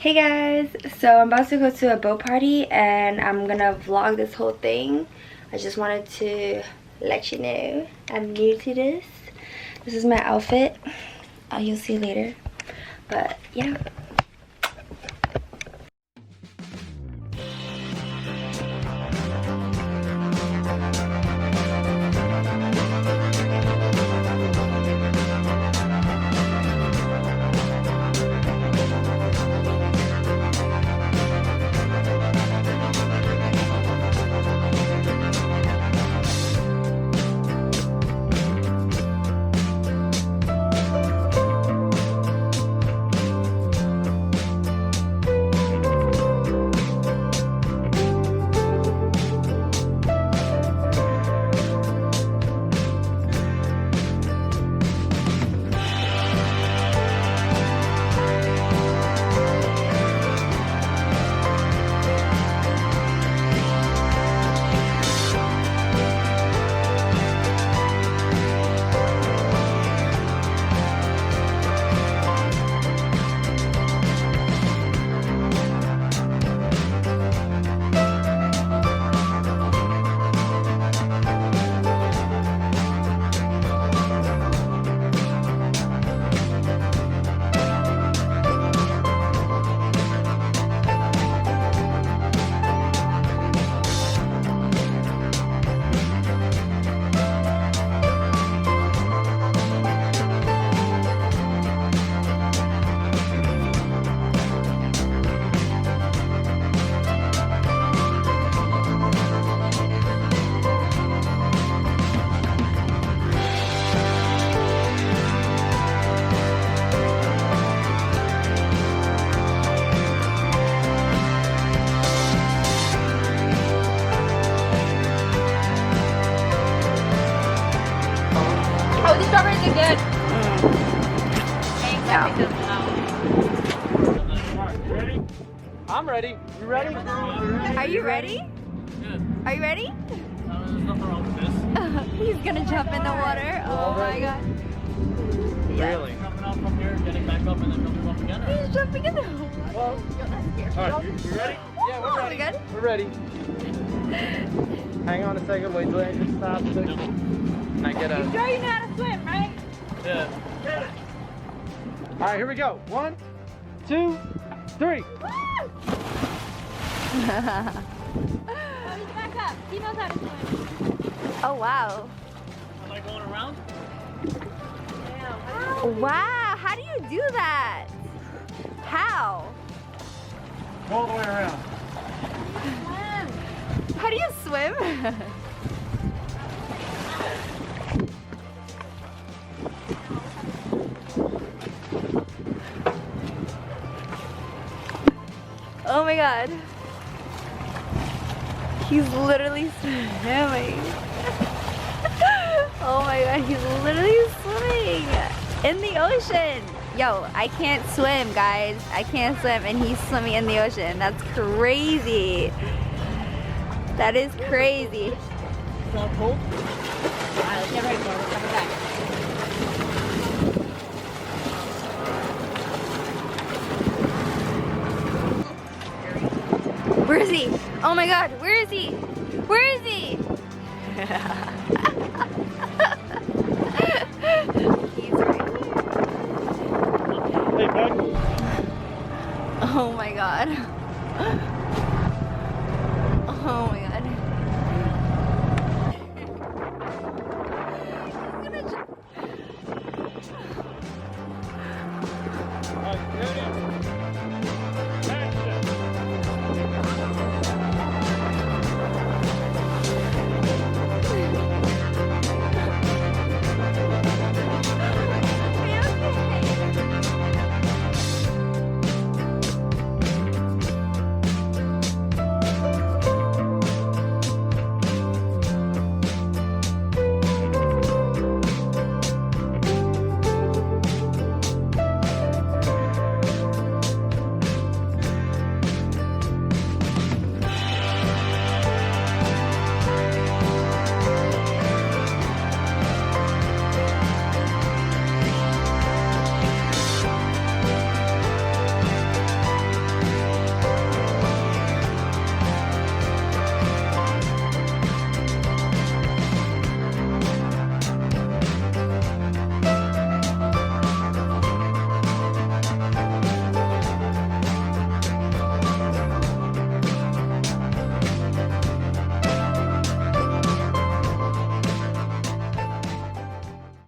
Hey guys, so I'm about to go to a boat party and I'm gonna vlog this whole thing. I just wanted to let you know I'm new to this. This is my outfit. You'll see later. But yeah. Oh, the strawberries are good. Ready? I'm ready. You ready? Are you ready? Good. Are you ready? There's nothing wrong with this. He's gonna jump in the water. Oh my god. Really? Jumping out from here, getting back up, and then jumping up again? Or? He's jumping in the water. Well, alright, you ready? Yeah, we're ready. Good? We're ready. Hang on a second, wait till the engine stops. And I get a... You sure you know how to swim, right? Yeah. Alright, here we go. 1, 2, 3. Oh, he's back up. He knows how to swim. Oh, wow. Am I going around? Wow, how do you do that? How? Go all the way around. How do you swim? Oh my god. He's literally swimming. Oh my god, he's literally swimming in the ocean. Yo, I can't swim, guys. I can't swim and he's swimming in the ocean. That's crazy. That is crazy. It's not cold? Alright, let's get ready for it. Let's have it back. Where is he? Oh my god, where is he? Where is he? He's right here. Hey, bud. Oh my god. Oh my god.